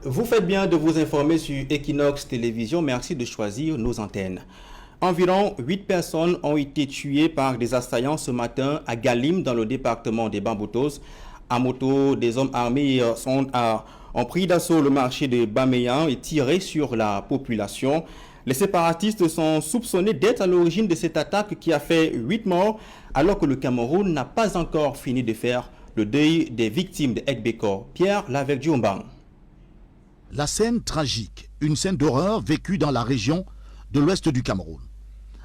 Vous faites bien de vous informer sur Equinox Télévision. Merci de choisir nos antennes. Environ 8 personnes ont été tuées par des assaillants ce matin à Galim, dans le département des Bamboutos. À moto, des hommes armés ont pris d'assaut le marché de Baméyan et tiré sur la population. Les séparatistes sont soupçonnés d'être à l'origine de cette attaque qui a fait 8 morts, alors que le Cameroun n'a pas encore fini de faire le deuil des victimes de Ekbeko. Pierre Lavec-Diombang. La scène tragique, une scène d'horreur vécue dans la région de l'ouest du Cameroun.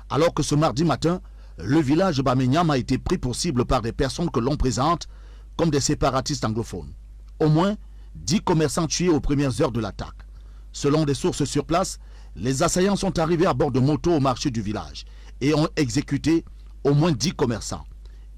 Alors que ce mardi matin, le village Bamenyam a été pris pour cible par des personnes que l'on présente comme des séparatistes anglophones. Au moins 10 commerçants tués aux premières heures de l'attaque. Selon des sources sur place, les assaillants sont arrivés à bord de motos au marché du village et ont exécuté au moins 10 commerçants.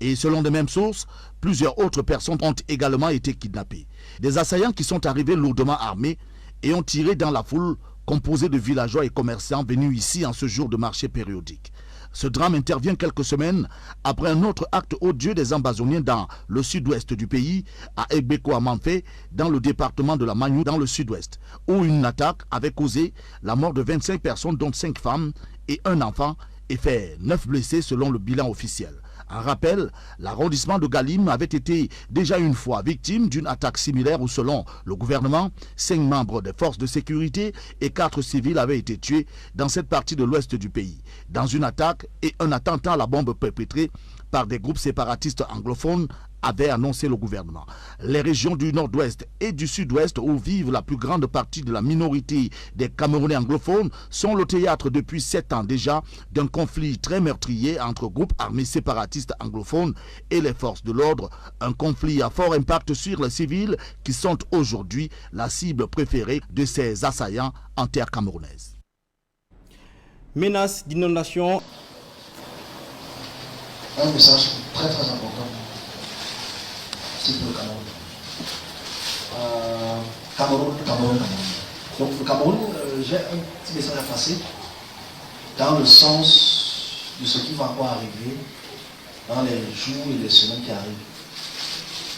Et selon les mêmes sources, plusieurs autres personnes ont également été kidnappées. Des assaillants qui sont arrivés lourdement armés et ont tiré dans la foule composée de villageois et commerçants venus ici en ce jour de marché périodique. Ce drame intervient quelques semaines après un autre acte odieux des Ambazoniens dans le sud-ouest du pays, à Ekbeko à Manfé, dans le département de la Magnou, dans le sud-ouest, où une attaque avait causé la mort de 25 personnes, dont 5 femmes et un enfant, et fait 9 blessés selon le bilan officiel. En rappel, l'arrondissement de Galim avait été déjà une fois victime d'une attaque similaire où, selon le gouvernement, 5 membres des forces de sécurité et 4 civils avaient été tués dans cette partie de l'ouest du pays, dans une attaque et un attentat à la bombe perpétré par des groupes séparatistes anglophones, avait annoncé le gouvernement. Les régions du nord-ouest et du sud-ouest, où vivent la plus grande partie de la minorité des Camerounais anglophones, sont le théâtre depuis 7 ans déjà d'un conflit très meurtrier entre groupes armés séparatistes anglophones et les forces de l'ordre. Un conflit à fort impact sur les civils qui sont aujourd'hui la cible préférée de ces assaillants en terre camerounaise. Menace d'inondation. Un message très important. C'est pour le Cameroun. Cameroun. Donc le Cameroun, j'ai un petit message à passer dans le sens de ce qui va encore arriver dans les jours et les semaines qui arrivent.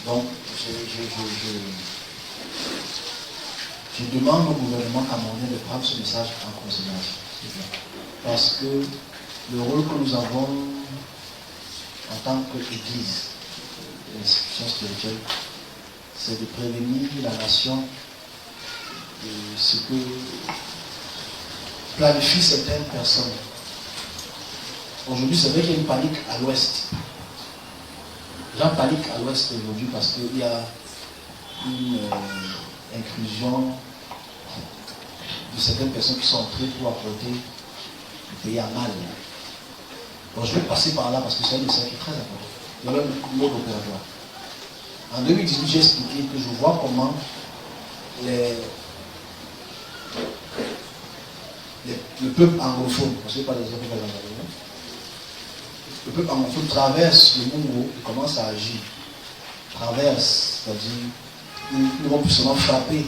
Donc je demande au gouvernement camerounais de prendre ce message en considération. Parce que le rôle que nous avons en tant qu'Église, l'institution spirituelle, c'est de prévenir la nation de ce que planifient certaines personnes. Aujourd'hui, c'est vrai qu'il y a une panique à l'ouest. Les gens paniquent à l'ouest aujourd'hui parce qu'il y a une inclusion de certaines personnes qui sont entrées pour apporter le pays à mal. Donc je vais passer par là parce que c'est un message qui est très important. Il y a même mode opératoire. En 2018, j'ai expliqué que je vois comment le peuple anglophone, parce que pas les autres anglophone, le peuple anglophone traverse le Congo et commence à agir. Traverse, c'est-à-dire, ils vont plus seulement frapper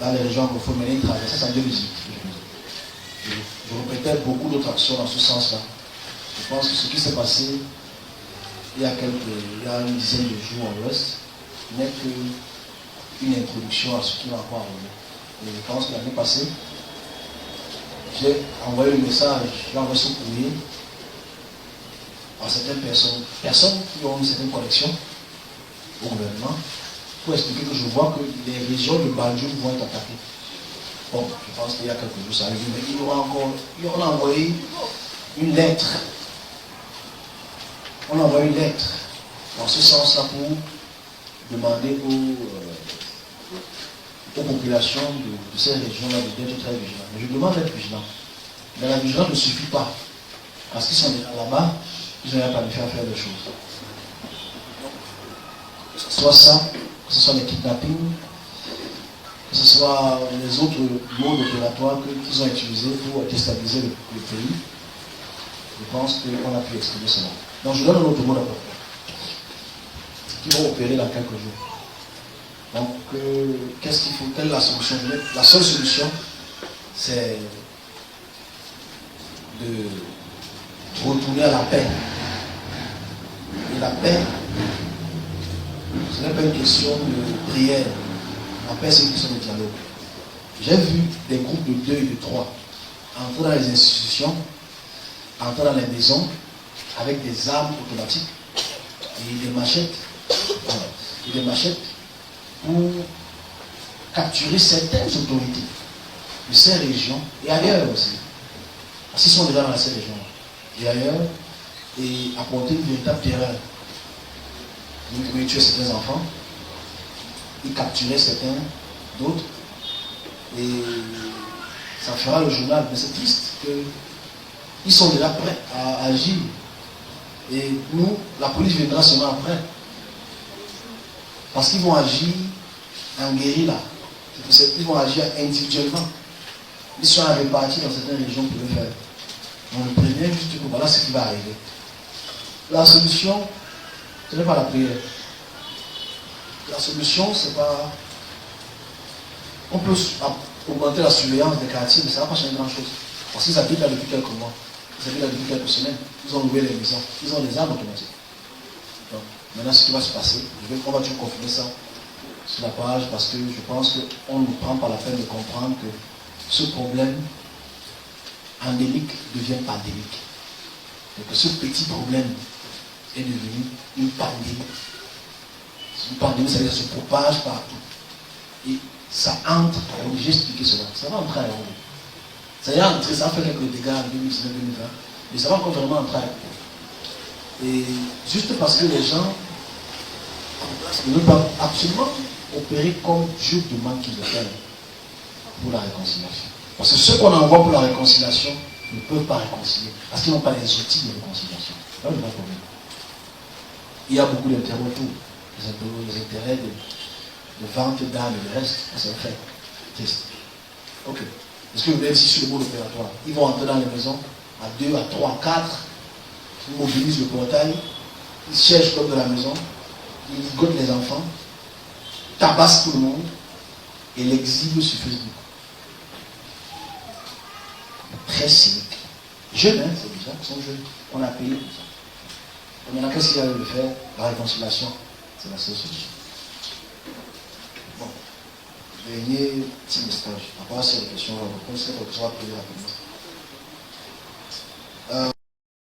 dans les régions anglophones, mais ils traversent. Ça, c'est en 2018. Je répétais beaucoup d'autres actions dans ce sens-là. Je pense que ce qui s'est passé il y a une dizaine de jours à l'ouest n'est qu'une introduction à ce qui va encore arriver. Et je pense que l'année passée, j'ai envoyé le message, j'ai envoyé ce courrier à certaines personnes qui ont une certaine connexion au gouvernement, pour expliquer que je vois que les régions de Banjul vont être attaquées. Bon, je pense qu'il y a quelques jours ça arrive, mais on a envoyé une lettre. On envoie une lettre dans ce sens-là pour demander aux populations de ces régions-là d'être très vigilants. Mais je demande d'être vigilant. Mais la vigilance ne suffit pas. Parce qu'ils sont là-bas, ils n'ont pas de faire des choses. Que ce soit ça, que ce soit les kidnappings, que ce soit les autres modes opératoires qu'ils ont utilisés pour déstabiliser le pays, je pense qu'on a pu exprimer cela. Donc je donne un autre mot d'abord, qui vont opérer dans quelques jours. Donc qu'est-ce qu'il faut? Quelle est la solution? La seule solution, c'est de retourner à la paix. Et la paix, ce n'est pas une question de prière, La paix, c'est une question de dialogue. J'ai vu des groupes de 2 et de 3 entrer dans les institutions, entrer dans les maisons avec des armes automatiques et des machettes, pour capturer certaines autorités de ces régions et ailleurs aussi. Parce qu'ils sont déjà dans ces régions et ailleurs, et apporter une véritable terreur. Ils pouvaient tuer certains enfants, ils capturaient certains d'autres, et ça fera le journal. Mais c'est triste qu'ils sont déjà prêts à agir. Et nous, la police viendra seulement après. Parce qu'ils vont agir en guérilla. Ils vont agir individuellement. Ils sont répartis dans certaines régions pour le faire. Donc le premier, juste que voilà ce qui va arriver. La solution, ce n'est pas la prière. La solution, c'est pas... On peut augmenter la surveillance des quartiers, mais ça ne va pas changer grand-chose. Parce qu'ils habitent là depuis quelques mois. Ils habitent là depuis quelques semaines. Ils ont loué les maisons. Ils ont des armes automatiques. Donc, maintenant, ce qui va se passer, on va toujours confirmer ça sur la page, parce que je pense qu'on ne prend pas la peine de comprendre que ce problème endémique devient pandémique. Et que ce petit problème est devenu une pandémie. Une pandémie, ça veut dire que ça se propage partout. Et ça entre, j'ai expliqué cela, ça va entrer à l'eau. Ça y est entré, ça a fait quelques dégâts en 2019-2020, mais ça va encore vraiment entrer à l'eau. Et juste parce que les gens ne veulent pas absolument opérer comme Dieu demande qu'ils le fassent pour la réconciliation. Parce que ceux qu'on envoie pour la réconciliation ne peuvent pas réconcilier, parce qu'ils n'ont pas les outils de réconciliation. Là, il y a un problème. Il y a beaucoup d'intérêts autour, les intérêts de vente d'âmes et de reste, c'est un fait. Triste. Ok. Est-ce que vous voulez ici sur le mot opératoire? Ils vont entrer dans les maisons à 2, à 3, à 4, ils mobilisent le portail, ils cherchent l'homme de la maison, ils ligotent les enfants, tabassent tout le monde et l'exhibent sur Facebook. Très cynique. Jeunes, hein, c'est bizarre, ils sont jeunes. On a payé pour ça. Maintenant, qu'est-ce qu'il y a à le faire? La réconciliation, c'est la seule solution. Bon, dernier petit message. À part ces questions, on va poser rapidement.